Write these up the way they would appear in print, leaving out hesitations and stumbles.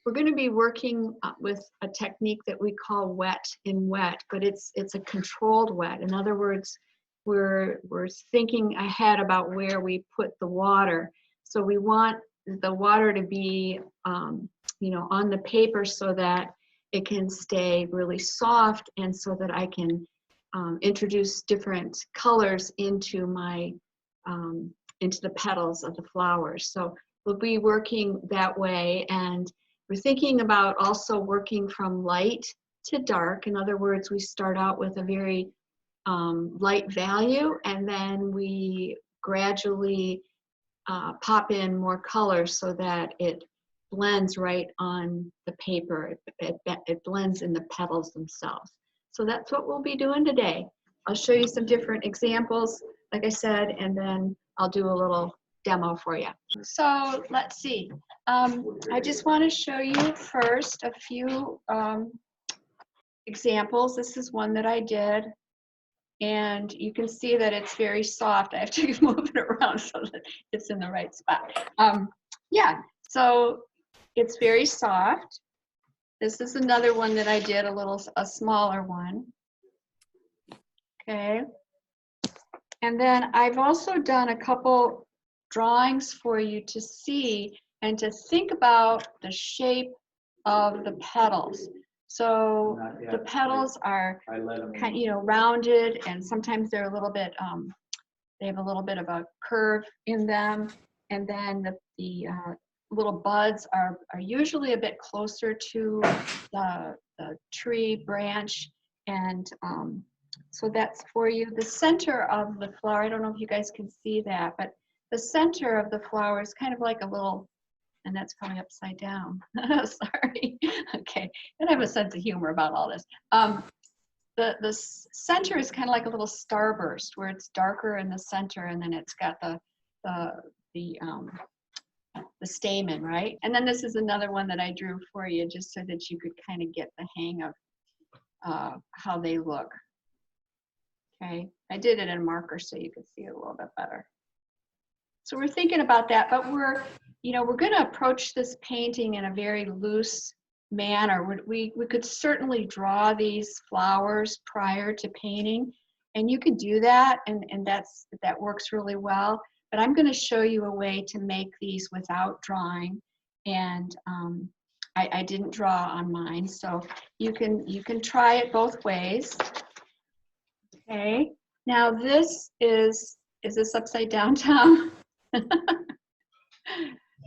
we're going to be working with a technique that we call wet in wet, but it's a controlled wet. In other words, we're thinking ahead about where we put the water. So we want the water to be, you know, on the paper so that it can stay really soft, and so that I can introduce different colors into my into the petals of the flowers. So we'll be working that way, and we're thinking about also working from light to dark. In other words, we start out with a very light value, and then we gradually pop in more colors so that it blends right on the paper. It blends in the petals themselves. So that's what we'll be doing today. I'll show you some different examples, like I said, and then I'll do a little demo for you. So let's see. I just want to show you first a few examples. This is one that I did, and you can see that it's very soft. I have to move it around so that it's in the right spot. Yeah, so it's very soft. This is another one that I did, a smaller one. Okay. And then I've also done a couple drawings for you to see and to think about the shape of the petals. So the petals are kind of, you know, rounded, and sometimes they're a little bit, they have a little bit of a curve in them. And then the little buds are usually a bit closer to the tree branch. And so that's for you. The center of the flower, I don't know if you guys can see that, but the center of the flower is kind of like a little, and that's probably upside down. Sorry. Okay. And I have a sense of humor about all this. The center is kind of like a little starburst where it's darker in the center, and then it's got the stamen, right? And then this is another one that I drew for you just so that you could kind of get the hang of how they look. Okay, I did it in marker so you could see it a little bit better. So we're thinking about that, but we're going to approach this painting in a very loose manner. We could certainly draw these flowers prior to painting, and you could do that, and that works really well. But I'm going to show you a way to make these without drawing, and I didn't draw on mine, so you can try it both ways. Okay. Now this is this upside down, Tom?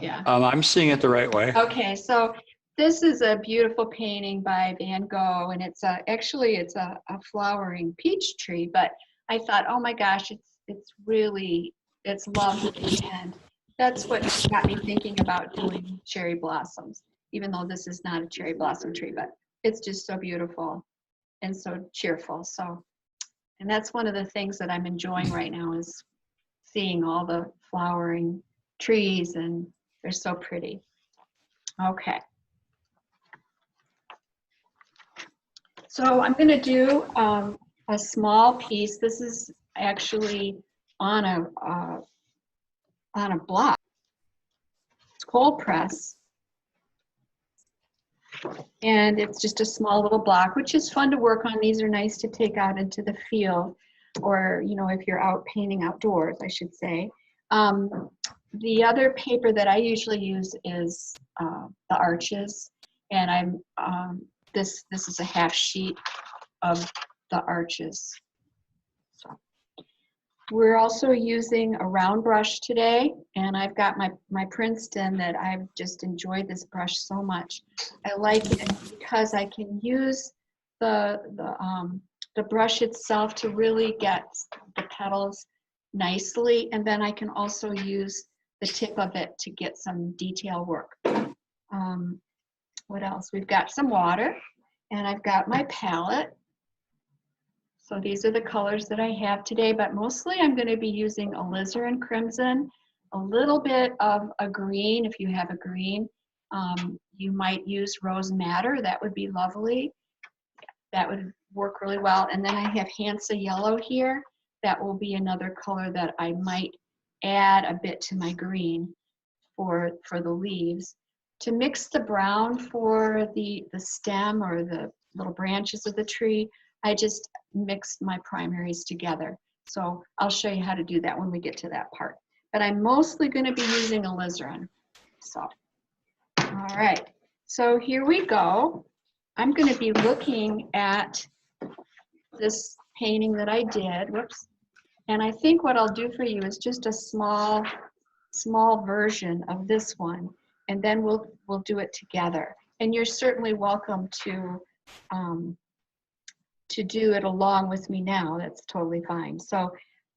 Yeah. I'm seeing it the right way. Okay, so this is a beautiful painting by Van Gogh, and it's actually it's a flowering peach tree. But I thought, oh my gosh, it's lovely, and that's what got me thinking about doing cherry blossoms. Even though this is not a cherry blossom tree, but it's just so beautiful and so cheerful. So, and that's one of the things that I'm enjoying right now is seeing all the flowering trees, and they're so pretty. Okay. So I'm going to do a small piece. This is actually on a block. It's cold press, and it's just a small little block, which is fun to work on. These are nice to take out into the field, or if you're out painting outdoors, I should say. The other paper that I usually use is the arches, and this is a half sheet of the arches. So we're also using a round brush today, and I've got my Princeton that I've just enjoyed this brush so much. I like it because I can use the brush itself to really get the petals nicely, and then I can also use the tip of it to get some detail work. What else? We've got some water, and I've got my palette. So these are the colors that I have today, but mostly I'm going to be using alizarin crimson, a little bit of a green if you have a green. You might use rose madder, that would be lovely. That would work really well. And then I have Hansa yellow here. That will be another color that I might add a bit to my green for the leaves To mix the brown for the stem or the little branches of the tree, I just mixed my primaries together. So I'll show you how to do that when we get to that part. But I'm mostly going to be using alizarin. So, all right. So here we go. I'm going to be looking at this painting that I did. Whoops. And I think what I'll do for you is just a small version of this one, and then we'll do it together. And you're certainly welcome to do it along with me now. That's totally fine. So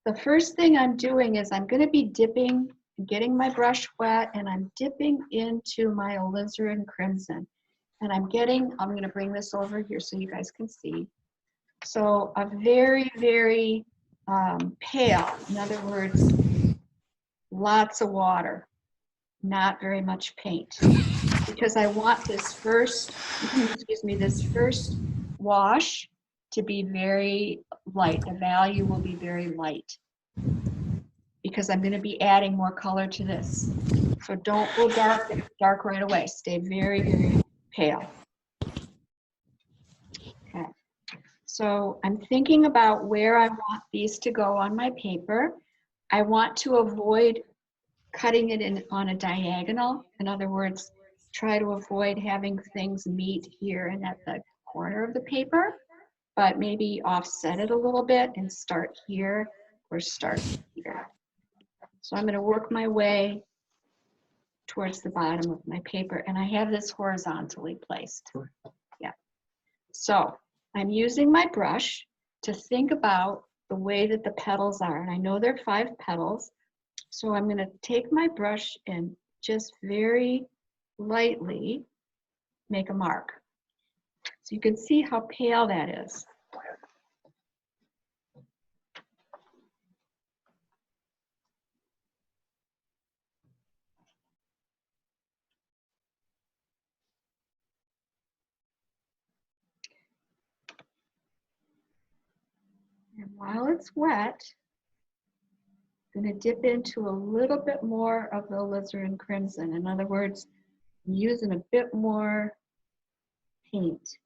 the first thing I'm doing is I'm going to be dipping, getting my brush wet, and I'm dipping into my alizarin crimson. And I'm going to bring this over here so you guys can see. So a very, very pale, in other words, lots of water, not very much paint, because I want this first, this first wash to be very light. The value will be very light because I'm going to be adding more color to this. So don't go dark right away. Stay very, very pale. Okay. So I'm thinking about where I want these to go on my paper. I want to avoid cutting it in on a diagonal. In other words, try to avoid having things meet here and at the corner of the paper, but maybe offset it a little bit and start here or start here. So I'm going to work my way towards the bottom of my paper, and I have this horizontally placed. Yeah. So I'm using my brush to think about the way that the petals are, and I know there are 5 petals. So I'm going to take my brush and just very lightly make a mark. So you can see how pale that is. And while it's wet, I'm going to dip into a little bit more of the alizarin crimson. In other words, I'm using a bit more paint,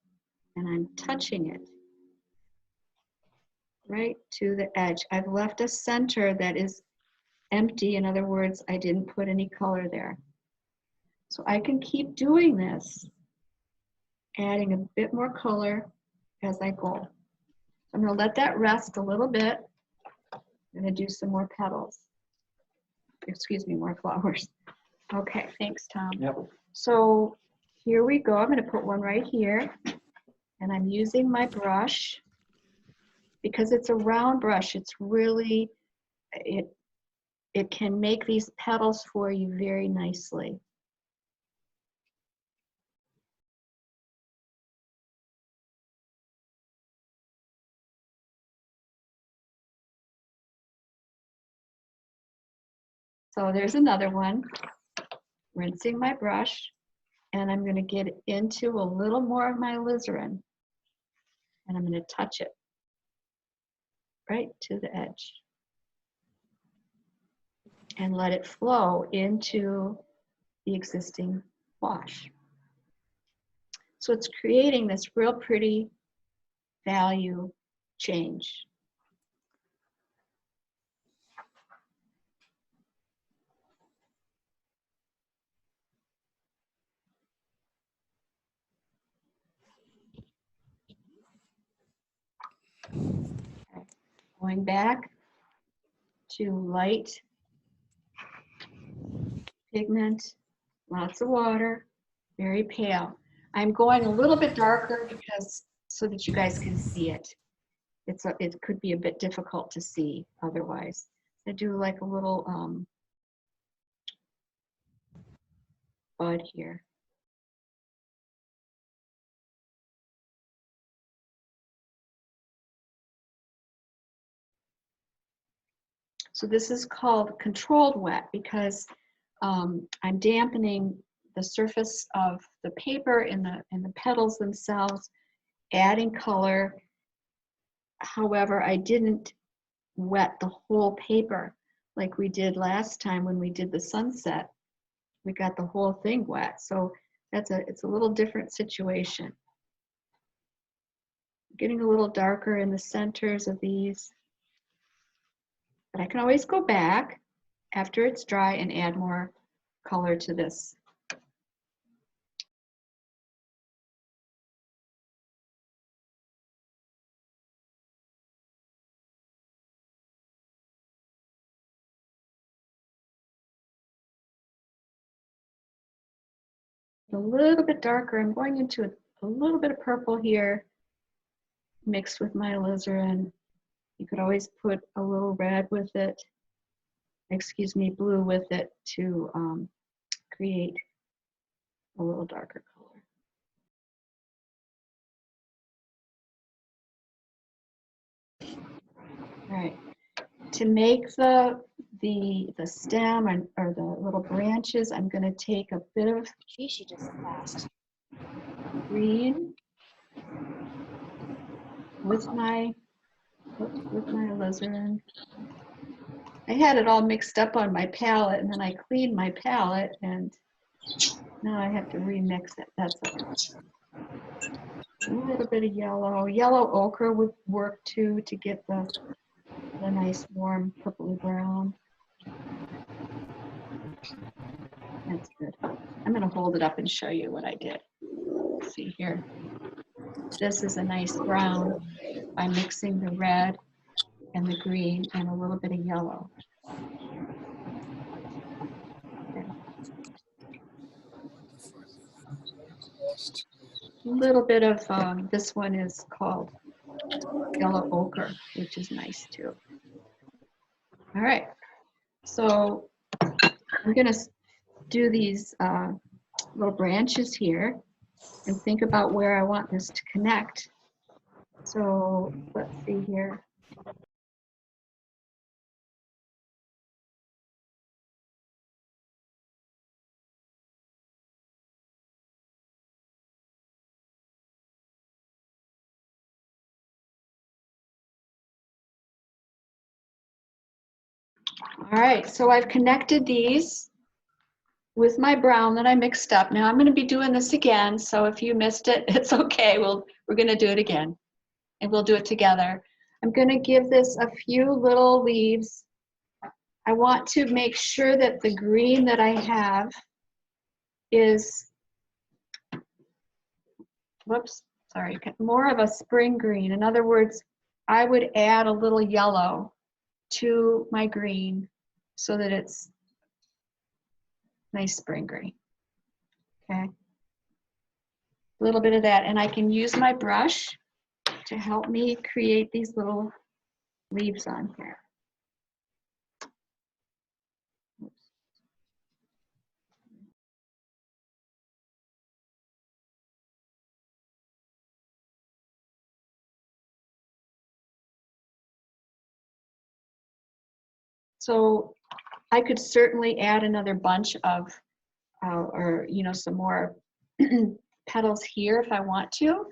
and I'm touching it right to the edge. I've left a center that is empty. In other words, I didn't put any color there. So I can keep doing this, adding a bit more color as I go. I'm going to let that rest a little bit. I'm going to do some more petals. Excuse me, more flowers. Okay, thanks, Tom. Yep. So here we go. I'm going to put one right here, and I'm using my brush because it's a round brush. It's really, it can make these petals for you very nicely. So there's another one. Rinsing my brush, and I'm going to get into a little more of my alizarin, and I'm going to touch it right to the edge and let it flow into the existing wash. So it's creating this real pretty value change. Okay. Going back to light pigment, lots of water, very pale. I'm going a little bit darker because so that you guys can see it. It could be a bit difficult to see otherwise. I do like a little bud here. So this is called controlled wet because I'm dampening the surface of the paper and the petals themselves, adding color. However, I didn't wet the whole paper like we did last time when we did the sunset. we got the whole thing wet. So it's a little different situation. Getting a little darker in the centers of these. But I can always go back after it's dry and add more color to this. A little bit darker. I'm going into a little bit of purple here mixed with my alizarin. You could always put a little red with it, excuse me, blue with it to create a little darker color. All right, to make the stem or the little branches, I'm going to take a bit of She just passed. green with my alizarin. I had it all mixed up on my palette, and then I cleaned my palette, and now I have to remix it. That's okay. A little bit of yellow. Yellow ochre would work too to get the nice warm purpley brown. That's good. I'm going to hold it up and show you what I did. See here. This is a nice brown by mixing the red and the green and a little bit of yellow. Okay. A little bit of, this one is called yellow ochre, which is nice too. All right, so I'm going to do these little branches here and think about where I want this to connect. So let's see here. All right, so I've connected these with my brown that I mixed up. Now I'm going to be doing this again, so if you missed it, it's okay. We're going to do it again, and we'll do it together. I'm going to give this a few little leaves. I want to make sure that the green that I have is, whoops, sorry, more of a spring green. In other words, I would add a little yellow to my green so that it's nice spring green. Okay. A little bit of that, and I can use my brush to help me create these little leaves on here. Oops. So I could certainly add another bunch of, or some more petals here if I want to,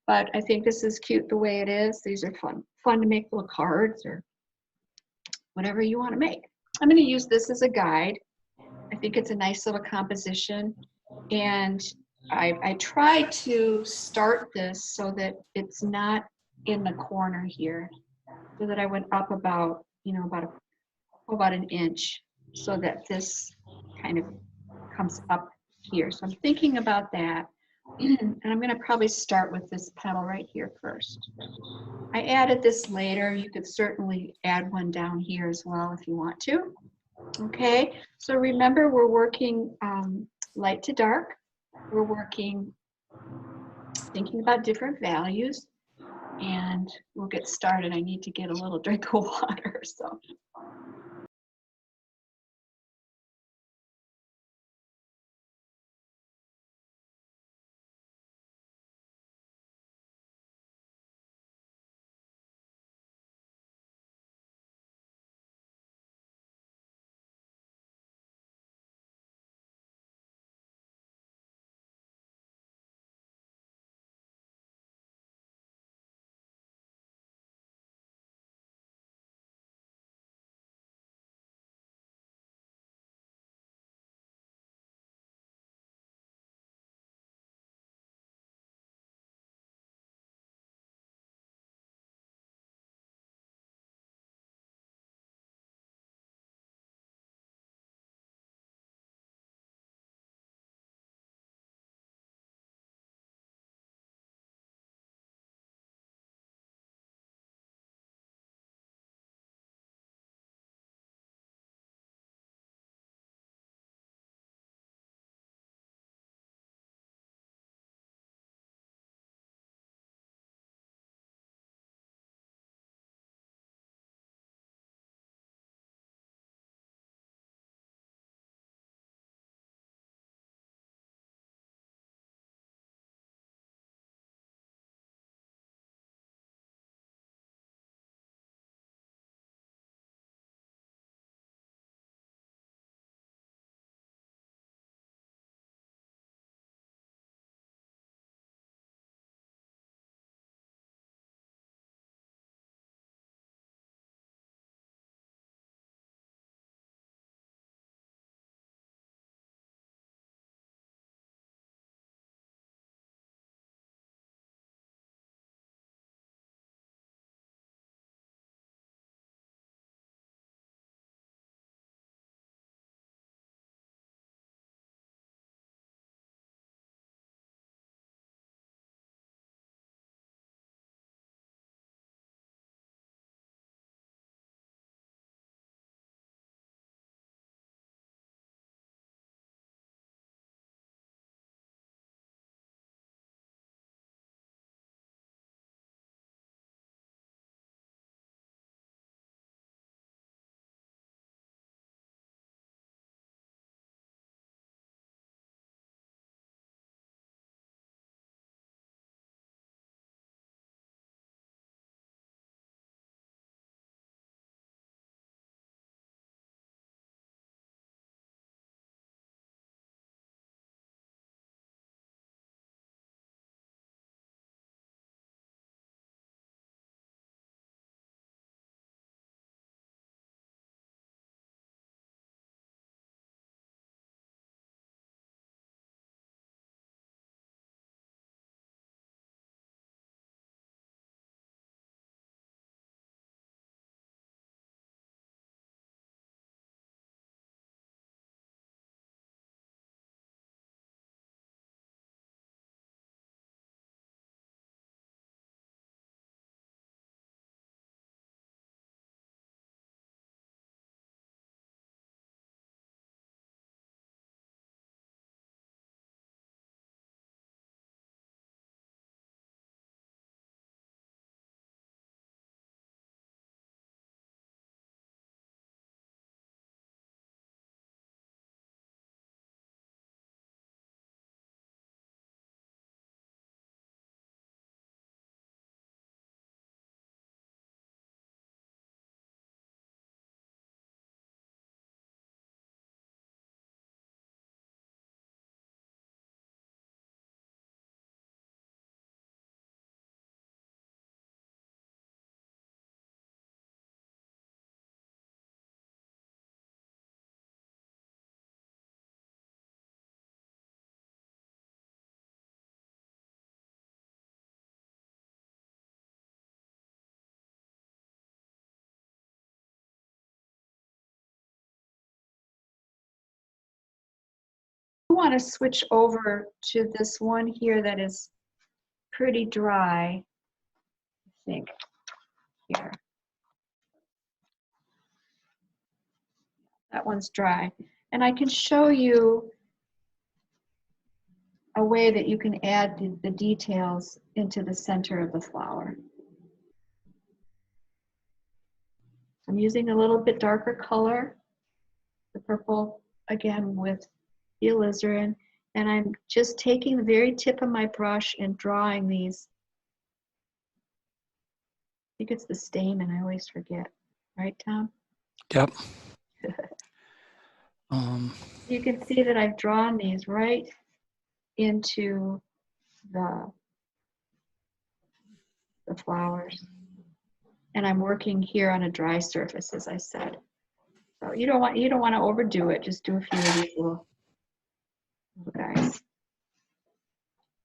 but I think this is cute the way it is. These are fun to make little cards or whatever you want to make. I'm going to use this as a guide. I think it's a nice little composition, and I try to start this so that it's not in the corner here, so that I went up about, about an inch, so that this kind of comes up here. So I'm thinking about that, and I'm going to probably start with this petal right here first. I added this later. You could certainly add one down here as well if you want to. Okay, so remember we're working light to dark. We're working, thinking about different values, and we'll get started. I need to get a little drink of water, so. want to switch over to this one here that is pretty dry, I think, here. That one's dry. And I can show you a way that you can add the details into the center of the flower. I'm using a little bit darker color, the purple, again with the alizarin, and I'm just taking the very tip of my brush and drawing these. I think it's the stamen, I always forget. Right, Tom? Yep. You can see that I've drawn these right into the flowers. And I'm working here on a dry surface, as I said. So you don't want to overdo it. Just do a few of these little guys.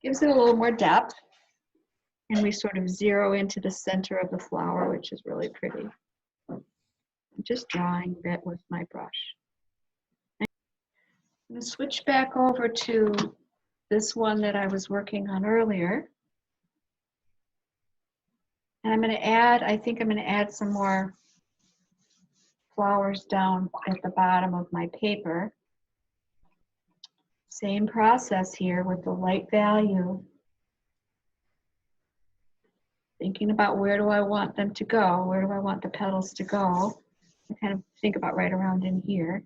Gives it a little more depth, and we sort of zero into the center of the flower, which is really pretty. I'm just drawing a bit with my brush. I'm going to switch back over to this one that I was working on earlier. And I'm going to add, I think I'm going to add some more flowers down at the bottom of my paper. Same process here with the light value. Thinking about where do I want them to go? Where do I want the petals to go? I kind of think about right around in here.